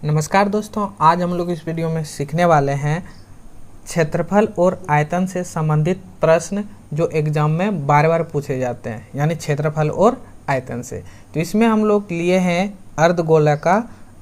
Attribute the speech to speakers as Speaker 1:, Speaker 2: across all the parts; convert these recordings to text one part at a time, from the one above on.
Speaker 1: नमस्कार दोस्तों, आज हम लोग इस वीडियो में सीखने वाले हैं क्षेत्रफल और आयतन से संबंधित प्रश्न जो एग्जाम में बार बार पूछे जाते हैं, यानी क्षेत्रफल और आयतन से। तो इसमें हम लोग लिए हैं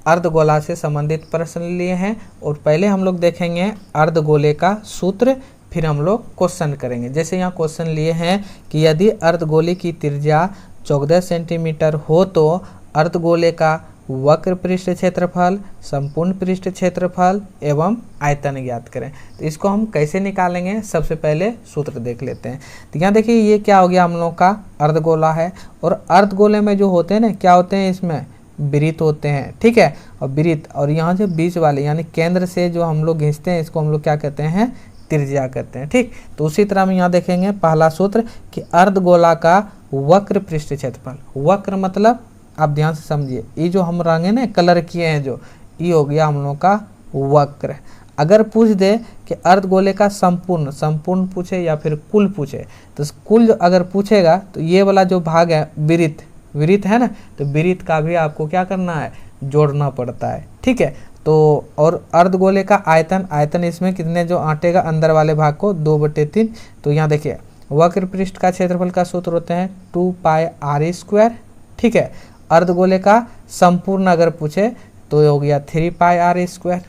Speaker 1: अर्धगोला से संबंधित प्रश्न लिए हैं और पहले हम लोग देखेंगे अर्धगोले का सूत्र, फिर हम लोग क्वेश्चन करेंगे। जैसे यहाँ क्वेश्चन लिए हैं कि यदि अर्धगोले की त्रिज्या 14 सेंटीमीटर हो तो अर्धगोले का वक्र पृष्ठ क्षेत्रफल, संपूर्ण पृष्ठ क्षेत्रफल एवं आयतन ज्ञात करें। तो इसको हम कैसे निकालेंगे, सबसे पहले सूत्र देख लेते हैं। तो यहाँ देखिए ये क्या हो गया, हम लोग का अर्धगोला है और अर्धगोले में जो होते हैं ना, क्या होते हैं, इसमें वृत्त होते हैं, ठीक है। और वृत्त और यहाँ से बीच वाले यानी केंद्र से जो हम लोग खींचते हैं, इसको हम लोग क्या कहते हैं, त्रिज्या कहते हैं, ठीक। तो उसी तरह हम यहाँ देखेंगे पहला सूत्र कि अर्धगोला का वक्र पृष्ठ क्षेत्रफल। वक्र मतलब आप ध्यान से समझिए, ये जो हम रंगे ना कलर किए हैं, जो ये हो गया हम लोग का वक्र। अगर पूछ दे कि अर्धगोले का संपूर्ण पूछे या फिर कुल पूछे, तो कुल अगर पूछेगा तो ये वाला जो भाग है वृत्त है ना, तो वृत्त का भी आपको क्या करना है, जोड़ना पड़ता है, ठीक है। तो और अर्धगोले का आयतन इसमें कितने जो आटेगा अंदर वाले भाग को 2/3। तो यहाँ देखिए वक्र पृष्ठ का क्षेत्रफल का सूत्र होते हैं 2πr², ठीक है। अर्धगोले का संपूर्ण अगर पूछे तो हो गया 3πr²,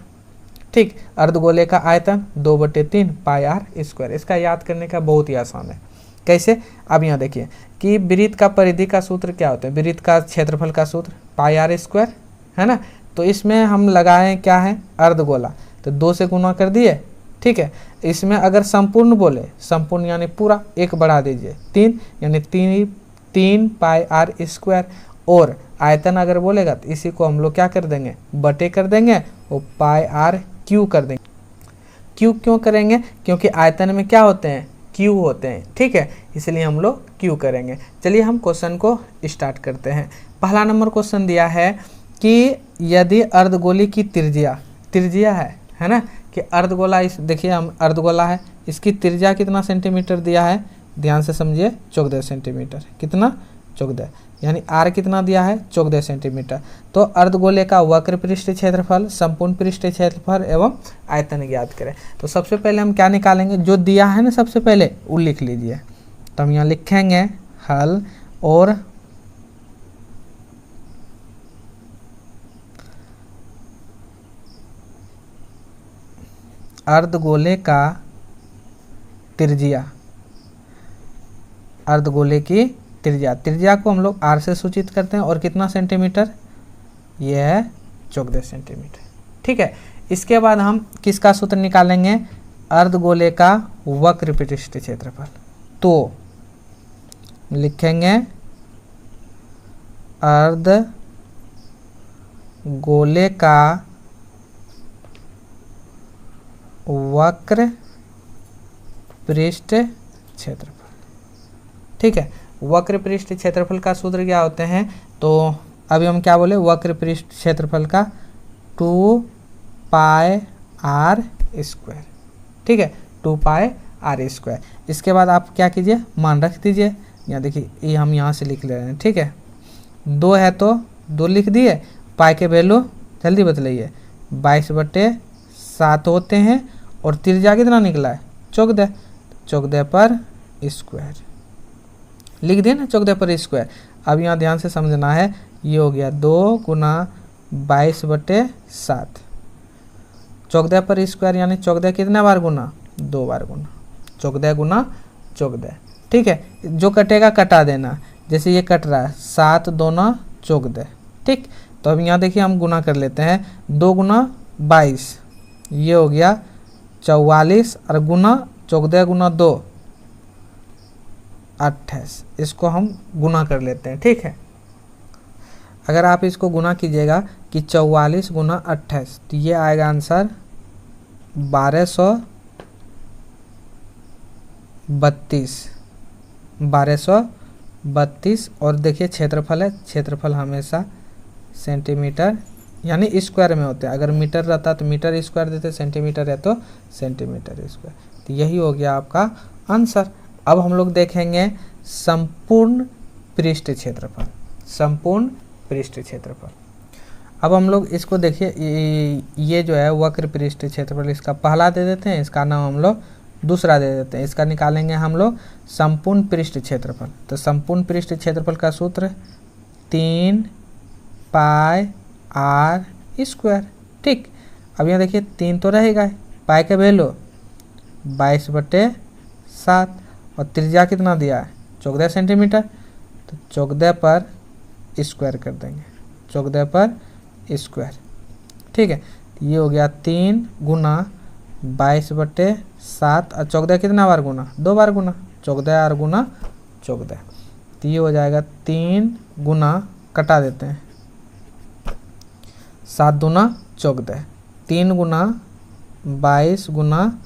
Speaker 1: ठीक। अर्धगोले का आयतन 2/3πr²। इसका याद करने का बहुत ही आसान है। कैसे, अब यहाँ देखिए कि वृत्त का परिधि का सूत्र क्या होता है, वृत्त का क्षेत्रफल का सूत्र πr² है ना। तो इसमें हम लगाए क्या है, अर्धगोला, तो 2 से गुना कर दिए, ठीक है। इसमें अगर संपूर्ण बोले, संपूर्ण यानी पूरा 1 बढ़ा दीजिए 3 यानी 3πr²। और आयतन अगर बोलेगा तो इसी को हम लोग क्या कर देंगे, बटे कर देंगे और πr³ कर देंगे। क्यू क्यों करेंगे, क्योंकि आयतन में क्या होते हैं, क्यू होते हैं, ठीक है, इसलिए हम लोग क्यू करेंगे। चलिए हम क्वेश्चन को स्टार्ट करते हैं। पहला नंबर क्वेश्चन दिया है कि यदि अर्धगोले की त्रिज्या है ना, कि अर्धगोला, इस देखिए हम अर्धगोला है, इसकी त्रिज्या कितना सेंटीमीटर दिया है, ध्यान से समझिए 14 सेंटीमीटर। कितना, 14, यानी आर कितना दिया है, 14 सेंटीमीटर। तो अर्धगोले का वक्र पृष्ठ क्षेत्रफल, संपूर्ण पृष्ठ क्षेत्रफल एवं आयतन ज्ञात करें। तो सबसे पहले हम क्या निकालेंगे, जो दिया है ना सबसे पहले वो लिख लीजिए। तो हम यहाँ लिखेंगे हल और अर्धगोले का त्रिज्या, अर्धगोले की त्रिज्या को हम लोग r से सूचित करते हैं और कितना सेंटीमीटर, यह है 14 सेंटीमीटर, ठीक है। इसके बाद हम किसका सूत्र निकालेंगे, अर्धगोले का वक्र पृष्ठ क्षेत्रफल। तो लिखेंगे अर्धगोले का वक्र पृष्ठ क्षेत्रफल, ठीक है। वक्र पृष्ठ क्षेत्रफल का सूत्र क्या होते हैं, तो अभी हम क्या बोले, वक्र पृष्ठ क्षेत्रफल का 2πr², ठीक है, 2πr²। इसके बाद आप क्या कीजिए, मान रख दीजिए। यहाँ देखिए ये हम यहाँ से लिख ले रहे हैं, ठीक है। 2 है तो 2 लिख दिए, पाई के वैल्यू जल्दी बतलाइए, 22/7 होते हैं और त्रिज्या कितना निकला है, 14/² लिख दिए ना, 14/²। अब यहाँ ध्यान से समझना है, ये हो गया 2 × 22/7, 14/² यानी 14 कितने बार गुना, 2 बार गुना, 14 × 14, ठीक है। जो कटेगा कटा देना, जैसे ये कट रहा है 7 दूना 14, ठीक। तो अब यहाँ देखिए हम गुना कर लेते हैं, 2 × 22 ये हो गया 44 और गुना 14 × 2 28, इसको हम गुना कर लेते हैं, ठीक है। अगर आप इसको गुना कीजिएगा कि 44 × 28, तो ये आएगा आंसर 1232। और देखिए क्षेत्रफल है, क्षेत्रफल हमेशा सेंटीमीटर यानी स्क्वायर में होते हैं। अगर मीटर रहता तो मीटर स्क्वायर देते, सेंटीमीटर है तो सेंटीमीटर स्क्वायर। तो यही हो गया आपका आंसर। अब हम लोग देखेंगे संपूर्ण पृष्ठ क्षेत्रफल। अब हम लोग इसको देखिए, ये जो है वक्र पृष्ठ क्षेत्रफल इसका पहला दे देते हैं, इसका नाम हम लोग दूसरा दे देते हैं। इसका निकालेंगे हम लोग संपूर्ण पृष्ठ क्षेत्रफल। तो संपूर्ण पृष्ठ क्षेत्रफल का सूत्र 3 पाई आर स्क्वायर। ठीक, अब यहाँ देखिए 3 तो रहेगा, पाई का वैल्यू 22/7 और त्रिज्या कितना दिया है 14 सेंटीमीटर, तो 14 पर स्क्वायर कर देंगे, 14 पर स्क्वायर। ठीक है, ये हो गया 3 गुना 22/7 और 14 कितना बार गुना, 2 बार गुना, 14 और गुना 14, तो ये हो जाएगा 3 गुना, कटा देते हैं 7 दूना 14, 3 गुना 22 गुना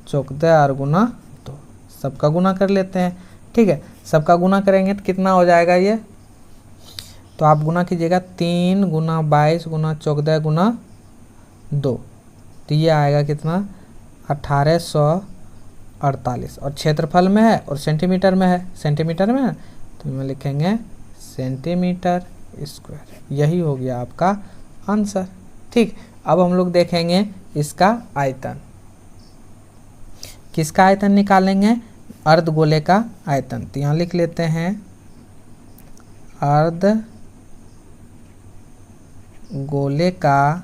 Speaker 1: 14 और गुना 2, सबका गुना कर लेते हैं। ठीक है, सबका गुना करेंगे तो कितना हो जाएगा ये, तो आप गुना कीजिएगा 3 गुना 22 गुना 14 गुना 2, तो ये आएगा कितना 1848 और क्षेत्रफल में है और सेंटीमीटर में है, सेंटीमीटर में है तो मैं लिखेंगे सेंटीमीटर स्क्वायर। यही हो गया आपका आंसर। ठीक, अब हम लोग देखेंगे इसका आयतन। किसका आयतन निकालेंगे, अर्धगोले का आयतन। तो यहाँ लिख लेते हैं अर्धगोले का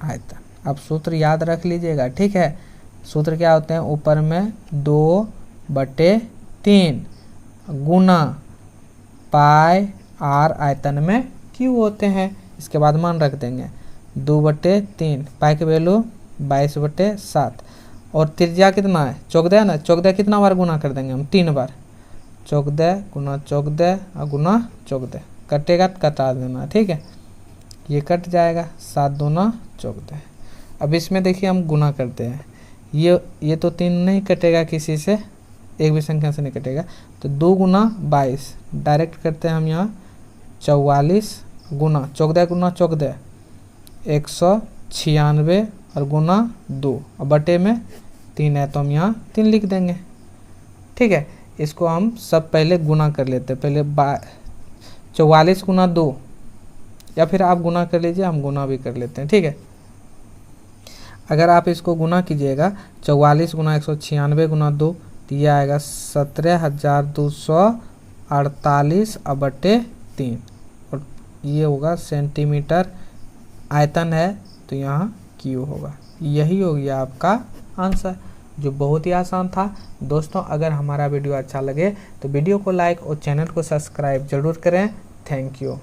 Speaker 1: आयतन। अब सूत्र याद रख लीजिएगा। ठीक है, सूत्र क्या होते हैं, ऊपर में 2/3 गुना पाई आर आयतन में क्यू होते हैं। इसके बाद मान रख देंगे 2/3, पाई की वैल्यू 22/7 और त्रिज्या कितना है 14 ना, 14 कितना बार गुना कर देंगे हम 3 बार, 14 गुना 14 और गुना 14, कटेगा तो कटा देना। ठीक है, ये कट जाएगा, 7 दूना 14। अब इसमें देखिए हम गुना करते हैं, ये तो 3 नहीं कटेगा किसी से, एक भी संख्या से नहीं कटेगा, तो 2 गुना 22 डायरेक्ट करते हैं हम यहाँ 44 गुना 14 गुना 14 196 और गुना 2 और बटे में 3 है तो हम यहाँ 3 लिख देंगे। ठीक है, इसको हम सब पहले गुना कर लेते हैं, पहले 44 गुना 2, या फिर आप गुना कर लीजिए, हम गुना भी कर लेते हैं। ठीक है, अगर आप इसको गुना कीजिएगा 44 गुना 196 गुना 2 तो ये आएगा 17,248 और बटे 3 और ये होगा सेंटीमीटर आयतन है, तो यहाँ क्यू होगा। यही हो गया आपका आंसर, जो बहुत ही आसान था। दोस्तों, अगर हमारा वीडियो अच्छा लगे तो वीडियो को लाइक और चैनल को सब्सक्राइब जरूर करें। Thank you.